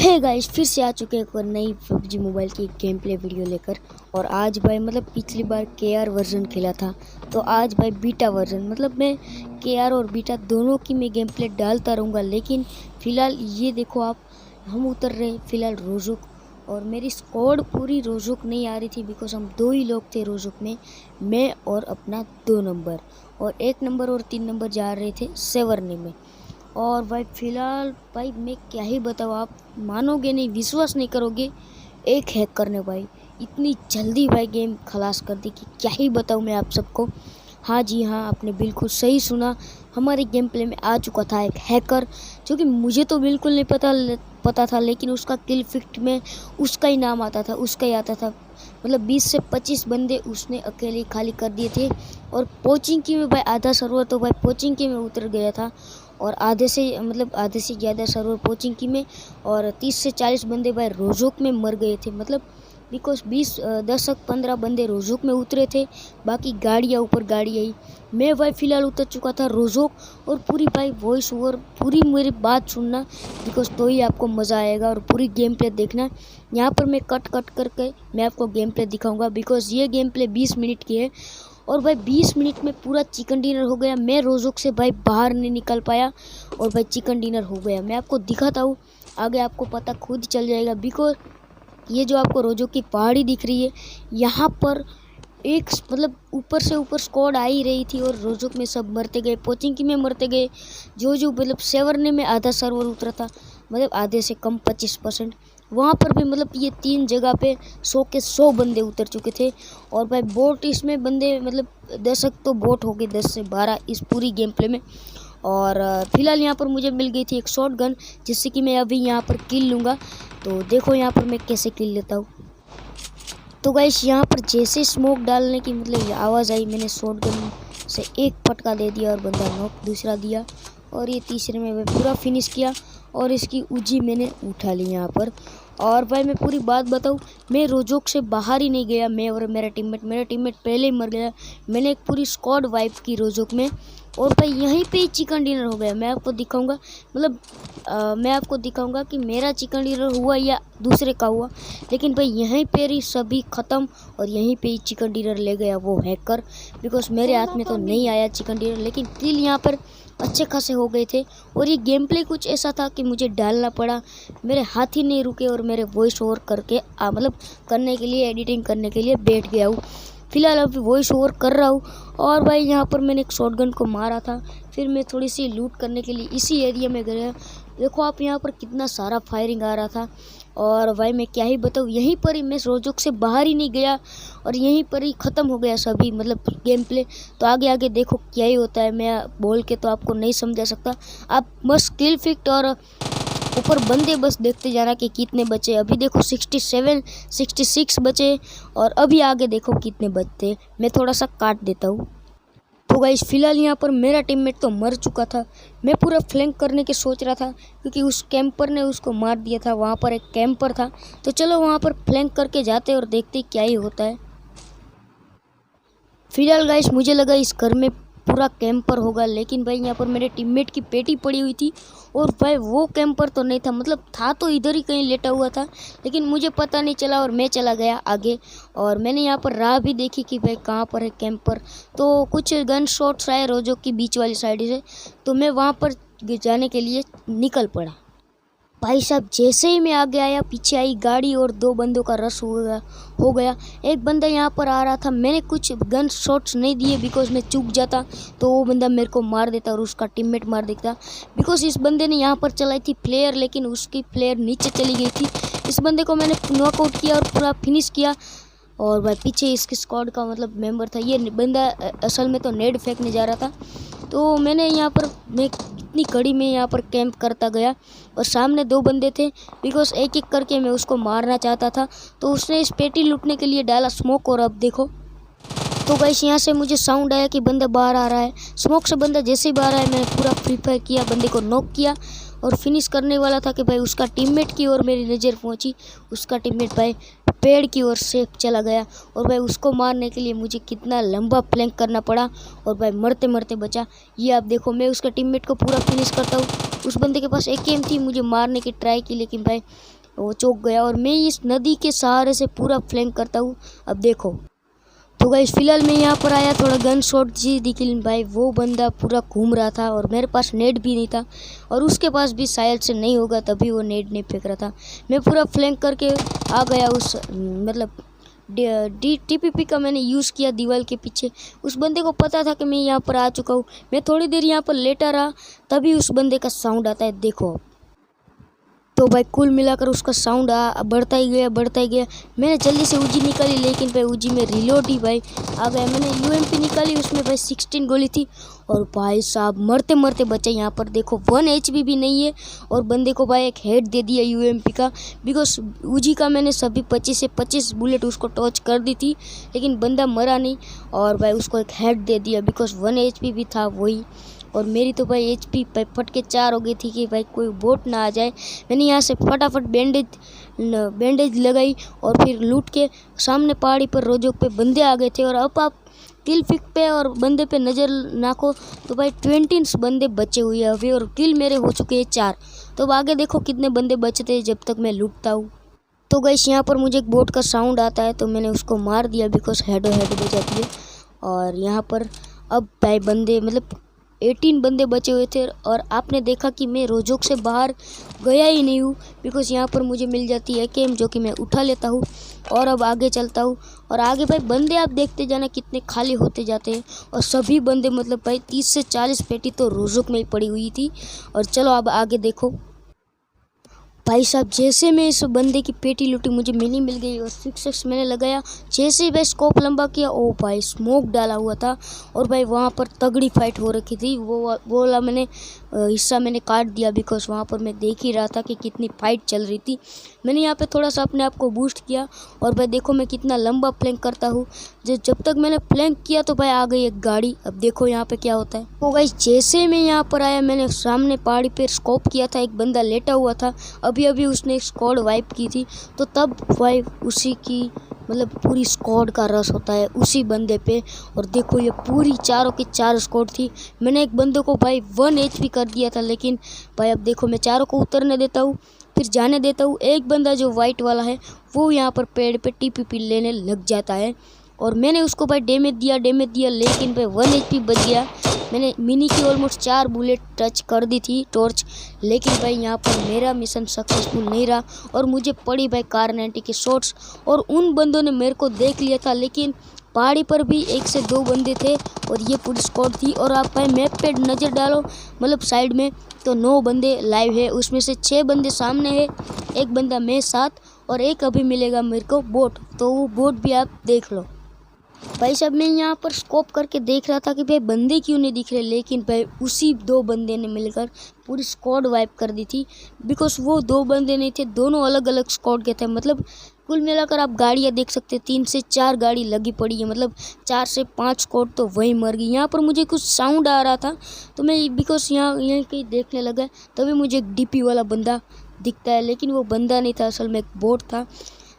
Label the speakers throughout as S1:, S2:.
S1: Hey guys, फिर से आ चुके हैं एक और नई पबजी मोबाइल की गेम प्ले वीडियो लेकर। और आज भाई पिछली बार केआर वर्जन खेला था, तो आज भाई बीटा वर्जन मैं केआर और बीटा दोनों की मैं गेम प्ले डालता रहूँगा। लेकिन फ़िलहाल ये देखो आप, हम उतर रहे फ़िलहाल रोज़ुक, और मेरी स्क्वाड पूरी रोज़ुक नहीं आ रही थी बिकॉज हम दो ही लोग थे रोज़ुक में, मैं और अपना 2 नंबर, और 1 नंबर और 3 नंबर जा रहे थे सेवर्ने में। और भाई फ़िलहाल भाई मैं क्या ही बताऊँ, आप मानोगे नहीं, विश्वास नहीं करोगे, एक हैकर ने भाई इतनी जल्दी भाई गेम खलास कर दी कि क्या ही बताऊँ मैं आप सबको। हाँ जी हाँ, आपने बिल्कुल सही सुना, हमारे गेम प्ले में आ चुका था एक हैकर, जो कि मुझे तो बिल्कुल नहीं पता था, लेकिन उसका किल फिक्ट में उसका ही नाम आता था, उसका ही आता था। 20 से 25 बंदे उसने अकेले खाली कर दिए थे। और पोचिंग की में भाई आधा सर्वर तो भाई पोचिंग की में उतर गया था, और आधे से ज़्यादा सर्वर पोचिंग की में, और 30 से 40 बंदे भाई रोज़ुक में मर गए थे। बिकॉज 10-15 बंदे रोज़ुक में उतरे थे, बाकी गाड़ियाँ ऊपर गाड़ी आई। मैं भाई फ़िलहाल उतर चुका था रोज़ुक, और पूरी भाई वॉइस ओवर पूरी मेरी बात सुनना, बिकॉज तो ही आपको मज़ा आएगा, और पूरी गेम प्ले देखना। यहाँ पर मैं कट करके मैं आपको गेम प्ले दिखाऊंगा, बिकॉज ये गेम प्ले 20 मिनट की है। और भाई 20 मिनट में पूरा चिकन डिनर हो गया, मैं रोज़ुक से भाई बाहर नहीं निकल पाया, और भाई चिकन डिनर हो गया। मैं आपको दिखाता हूँ, आगे आपको पता खुद चल जाएगा। बिकॉज ये जो आपको रोज़ुक की पहाड़ी दिख रही है, यहाँ पर एक ऊपर से ऊपर स्क्वाड आ ही रही थी, और रोज़ुक में सब मरते गए, पोचिंग की में मरते गए। जो सेवर्ने में आधा सर्वर उतरा था, आधे से कम 25%, वहाँ पर भी ये 3 जगह पे 100 के 100 बंदे उतर चुके थे। और भाई बोट इसमें बंदे 10 तो बोट हो गए, 10 से 12 इस पूरी गेम प्ले में। और फिलहाल यहाँ पर मुझे मिल गई थी एक शॉट गन, जिससे कि मैं अभी यहाँ पर किल लूँगा। तो देखो यहाँ पर मैं कैसे किल लेता हूँ। तो गाइस यहाँ पर जैसे स्मोक डालने की आवाज़ आई, मैंने शॉट गन से एक फटका दे दिया और बंदा नॉक दूसरा दिया, और ये तीसरे में मैं पूरा फिनिश किया, और इसकी उजी मैंने उठा ली यहाँ पर। और भाई मैं पूरी बात बताऊँ, मैं रोज़ुक से बाहर ही नहीं गया, मैं और मेरा टीममेट पहले ही मर गया। मैंने एक पूरी स्क्वाड वाइप की रोज़ुक में, और भाई यहीं पे ही चिकन डिनर हो गया। मैं आपको दिखाऊंगा, मैं आपको दिखाऊंगा कि मेरा चिकन डिनर हुआ या दूसरे का हुआ, लेकिन भाई यहीं पे ही सभी ख़त्म, और यहीं पे ही चिकन डिनर ले गया वो हैकर। बिकॉज मेरे हाथ में तो नहीं आया चिकन डिनर, लेकिन किल यहाँ पर अच्छे खासे हो गए थे। और ये गेम प्ले कुछ ऐसा था कि मुझे डालना पड़ा, मेरे हाथ ही नहीं रुके, और मेरे वॉइस ओवर करके करने के लिए, एडिटिंग करने के लिए बैठ गया हूँ। फ़िलहाल अभी वॉइस ओवर कर रहा हूँ। और भाई यहाँ पर मैंने एक शॉटगन को मारा था, फिर मैं थोड़ी सी लूट करने के लिए इसी एरिया में गया। देखो आप यहाँ पर कितना सारा फायरिंग आ रहा था, और भाई मैं क्या ही बताऊँ, यहीं पर ही मैं रोज़ुक से बाहर ही नहीं गया, और यहीं पर ही ख़त्म हो गया सभी गेम प्ले। तो आगे देखो क्या ही होता है, मैं बोल के तो आपको नहीं समझा सकता। आप बस किल फिक्ट और ऊपर बंदे बस देखते जाना कि कितने बचे। अभी देखो 67 66 बचे, और अभी आगे देखो कितने बचते। मैं थोड़ा सा काट देता हूँ। तो गाइस फ़िलहाल यहाँ पर मेरा टीममेट तो मर चुका था, मैं पूरा फ्लैंक करने के सोच रहा था, क्योंकि उस कैंपर ने उसको मार दिया था। वहाँ पर एक कैंपर था, तो चलो वहाँ पर फ्लैंक करके जाते और देखते क्या ही होता है। फिलहाल गाइस मुझे लगा इस घर में पूरा कैंपर होगा, लेकिन भाई यहाँ पर मेरे टीममेट की पेटी पड़ी हुई थी, और भाई वो कैंपर तो नहीं था, था तो इधर ही कहीं लेटा हुआ था, लेकिन मुझे पता नहीं चला, और मैं चला गया आगे। और मैंने यहाँ पर राह भी देखी कि भाई कहाँ पर है कैंपर, तो कुछ गन शॉट्स आए रोज़ुक की बीच वाली साइड से, तो मैं वहाँ पर जाने के लिए निकल पड़ा। भाई साहब जैसे ही मैं आगे आया, पीछे आई गाड़ी, और 2 बंदों का रश हो गया। एक बंदा यहाँ पर आ रहा था, मैंने कुछ गन शॉट्स नहीं दिए, बिकॉज मैं चूक जाता तो वो बंदा मेरे को मार देता, और उसका टीममेट मार देता। बिकॉज इस बंदे ने यहाँ पर चलाई थी फ्लेयर, लेकिन उसकी फ्लेयर नीचे चली गई थी। इस बंदे को मैंने नॉकआउट किया और पूरा फिनिश किया। और भाई पीछे इसकी स्क्वाड का मेंबर था, ये बंदा असल में तो नेड फेंकने जा रहा था। तो मैंने यहाँ पर मैं इतनी कड़ी में यहाँ पर कैंप करता गया, और सामने 2 बंदे थे, बिकॉज एक एक करके मैं उसको मारना चाहता था। तो उसने इस पेटी लूटने के लिए डाला स्मोक, और अब देखो। तो गाइस यहाँ से मुझे साउंड आया कि बंदा बाहर आ रहा है, स्मोक से बंदा जैसे ही बाहर आया, मैंने पूरा फ्री फायर किया, बंदे को नॉक किया, और फिनिश करने वाला था कि भाई उसका टीममेट की ओर मेरी नज़र पहुंची। उसका टीममेट भाई पेड़ की ओर से चला गया। और भाई उसको मारने के लिए मुझे कितना लंबा प्लैंक करना पड़ा और भाई मरते मरते बचा। ये आप देखो, मैं उसका टीममेट को पूरा फिनिश करता हूँ। उस बंदे के पास एक एम थी, मुझे मारने की ट्राई की, लेकिन भाई वो चौक गया। और मैं इस नदी के सहारे से पूरा फ्लैंक करता हूँ। अब देखो, तो गाइस फिलहाल मैं यहाँ पर आया, थोड़ा गन शॉट जी दिखी, भाई वो बंदा पूरा घूम रहा था और मेरे पास नेट भी नहीं था और उसके पास भी शायद से नहीं होगा, तभी वो नेट नहीं फेंक रहा था। मैं पूरा फ्लैंक करके आ गया उस मतलब टीपीपी का मैंने यूज़ किया दीवार के पीछे। उस बंदे को पता था कि मैं यहाँ पर आ चुका हूँ। मैं थोड़ी देर यहाँ पर लेटा रहा, तभी उस बंदे का साउंड आता है, देखो। तो भाई कुल मिलाकर उसका साउंड बढ़ता ही गया। मैंने जल्दी से उजी निकाली, लेकिन भाई उजी में रिलोड ही भाई आ गया। मैंने यूएमपी निकाली, उसमें भाई 16 गोली थी और भाई साहब मरते मरते बचे। यहाँ पर देखो 1 HP भी नहीं है और बंदे को भाई एक हेड दे दिया यूएमपी का, बिकॉज उजी का मैंने सभी 25 से 25 बुलेट उसको टॉच कर दी थी, लेकिन बंदा मरा नहीं और भाई उसको एक हेड दे दिया, बिकॉज 1 HP भी था वही। और मेरी तो भाई HP फट के 4 हो गई थी कि भाई कोई बोट ना आ जाए। मैंने यहाँ से फटाफट बैंडेज लगाई और फिर लूट के सामने पहाड़ी पर रोजोक पे बंदे आ गए थे। और अब आप किल फिक पे और बंदे पे नज़र नाखो तो भाई 20 बंदे बचे हुए हैं अभी और किल मेरे हो चुके हैं 4। तो अब आगे देखो कितने बंदे बचते हैं जब तक मैं लूटता हूँ। तो गाइस यहाँ पर मुझे एक बोट का साउंड आता है, तो मैंने उसको मार दिया, बिकॉज हेड हो जाती है। और यहाँ पर अब भाई बंदे मतलब 18 बंदे बचे हुए थे और आपने देखा कि मैं रोजोक से बाहर गया ही नहीं हूँ, बिकॉज यहाँ पर मुझे मिल जाती है केम, जो कि मैं उठा लेता हूँ। और अब आगे चलता हूँ और आगे भाई बंदे आप देखते जाना कितने खाली होते जाते हैं और सभी बंदे मतलब भाई 30 से 40 पेटी तो रोजोक में ही पड़ी हुई थी। और चलो अब आगे देखो भाई साहब, जैसे मैं इस बंदे की पेटी लूटी मुझे मिल गई और 6x मैंने लगाया। जैसे ही भाई स्कोप लंबा किया, ओ भाई स्मोक डाला हुआ था और भाई वहाँ पर तगड़ी फाइट हो रखी थी। वो वाला मैंने हिस्सा मैंने काट दिया, बिकॉज वहाँ पर मैं देख ही रहा था कि कितनी फाइट चल रही थी। मैंने यहाँ पे थोड़ा सा अपने आप को बूस्ट किया और भाई देखो मैं कितना लंबा प्लैंक करता हूँ। जब तक मैंने प्लैंक किया तो भाई आ गई एक गाड़ी। अब देखो यहाँ पे क्या होता है। तो भाई जैसे मैं यहाँ पर आया, मैंने सामने पहाड़ी पर स्कोप किया था, एक बंदा लेटा हुआ था, अभी उसने स्क्वाड वाइप की थी। तो तब भाई उसी की मतलब पूरी स्क्वाड का रस होता है उसी बंदे पे। और देखो ये पूरी चारों की 4 स्क्वाड थी। मैंने एक बंदे को भाई 1 HP कर दिया था, लेकिन भाई अब देखो मैं चारों को उतरने देता हूँ, फिर जाने देता हूँ। एक बंदा जो वाइट वाला है वो यहाँ पर पेड़ पे TPP लेने लग जाता है और मैंने उसको भाई डैमेज दिया, लेकिन भाई 1 HP बच गया। मैंने मिनी की ऑलमोस्ट 4 बुलेट टच कर दी थी टॉर्च, लेकिन भाई यहाँ पर मेरा मिशन सक्सेसफुल नहीं रहा और मुझे पड़ी भाई कार 90 के शॉट्स। और उन बंदों ने मेरे को देख लिया था, लेकिन पहाड़ी पर भी 1 से 2 बंदे थे और ये पूरी स्क्वाड थी। और आप भाई मैप पे नज़र डालो मतलब साइड में, तो 9 बंदे लाइव है, उसमें से 6 बंदे सामने है, 1 बंदा मैं साथ और एक अभी मिलेगा मेरे को बोट। तो वो बोट भी आप देख लो। भाई साहब मैं यहाँ पर स्कोप करके देख रहा था कि भाई बंदे क्यों नहीं दिख रहे, लेकिन भाई उसी 2 बंदे ने मिलकर पूरी स्क्वाड वाइप कर दी थी। बिकॉज वो 2 बंदे नहीं थे, दोनों अलग अलग स्क्वाड के थे। मतलब कुल मिलाकर आप गाड़ियाँ देख सकते हैं, 3 से 4 गाड़ी लगी पड़ी है, मतलब 4 से 5 स्क्वाड तो वहीं मर गई। यहाँ पर मुझे कुछ साउंड आ रहा था तो मैं बिकॉज यहाँ कहीं देखने लगा, तभी मुझे एक DP वाला बंदा दिखता है, लेकिन वो बंदा नहीं था, असल में एक बोट था।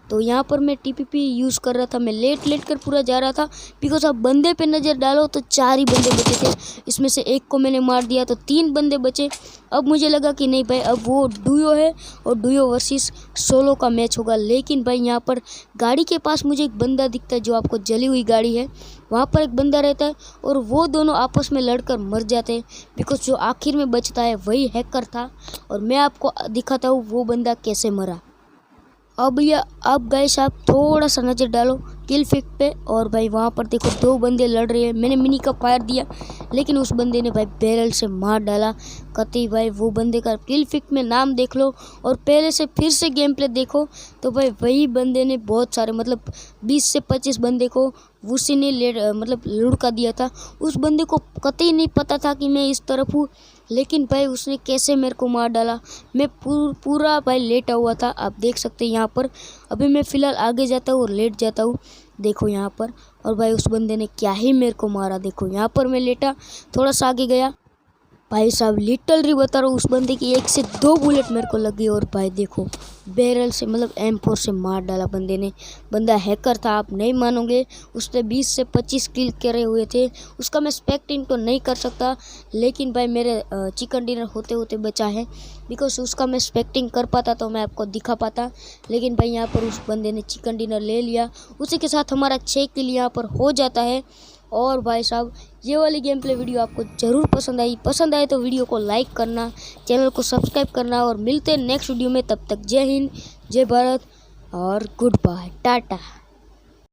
S1: तो यहाँ पर मैं TPP यूज़ कर रहा था, मैं लेट कर पूरा जा रहा था, बिकॉज अब बंदे पे नज़र डालो तो 4 ही बंदे बचे थे, इसमें से 1 को मैंने मार दिया तो 3 बंदे बचे। अब मुझे लगा कि नहीं भाई अब वो डुओ है और डुओ वर्सेस सोलो का मैच होगा, लेकिन भाई यहाँ पर गाड़ी के पास मुझे एक बंदा दिखता है, जो आपको जली हुई गाड़ी है वहाँ पर एक बंदा रहता है और वो दोनों आपस में लड़कर मर जाते हैं, बिकॉज जो आखिर में बचता है वही हैकर था। और मैं आपको दिखाता हूँ वो बंदा कैसे मरा। अब गाइस आप थोड़ा सा नज़र डालो किल फिक पे और भाई वहाँ पर देखो 2 बंदे लड़ रहे हैं। मैंने मिनी का फायर दिया, लेकिन उस बंदे ने भाई बैरल से मार डाला कतई। भाई वो बंदे का किल फिक में नाम देख लो और पहले से फिर से गेम प्ले देखो, तो भाई वही बंदे ने बहुत सारे मतलब 20 से 25 बंदे को उसी ने मतलब लुढ़का दिया था। उस बंदे को कतई नहीं पता था कि मैं इस तरफ हूँ, लेकिन भाई उसने कैसे मेरे को मार डाला। मैं पूरा भाई लेटा हुआ था, आप देख सकते हैं यहाँ पर। अभी मैं फ़िलहाल आगे जाता हूँ और लेट जाता हूँ, देखो यहाँ पर। और भाई उस बंदे ने क्या ही मेरे को मारा, देखो यहाँ पर मैं लेटा, थोड़ा सा आगे गया, भाई साहब लिटरली बता रहा हूँ उस बंदे की 1 से 2 बुलेट मेरे को लगी और भाई देखो बैरल से मतलब M4 से मार डाला बंदे ने। बंदा हैकर था, आप नहीं मानोगे। उसने 20 से 25 किल करे हुए थे। उसका मैं स्पेक्टिंग तो नहीं कर सकता, लेकिन भाई मेरे चिकन डिनर होते होते बचा है, बिकॉज उसका मैं स्पेक्टिंग कर पाता तो मैं आपको दिखा पाता। लेकिन भाई यहाँ पर उस बंदे ने चिकन डिनर ले लिया। उसी के साथ हमारा 6 किल यहाँ पर हो जाता है। और भाई साहब, ये वाली गेम प्ले वीडियो आपको ज़रूर पसंद आए तो वीडियो को लाइक करना, चैनल को सब्सक्राइब करना, और मिलते हैं नेक्स्ट वीडियो में। तब तक जय हिंद, जय भारत और गुड बाय, टाटा।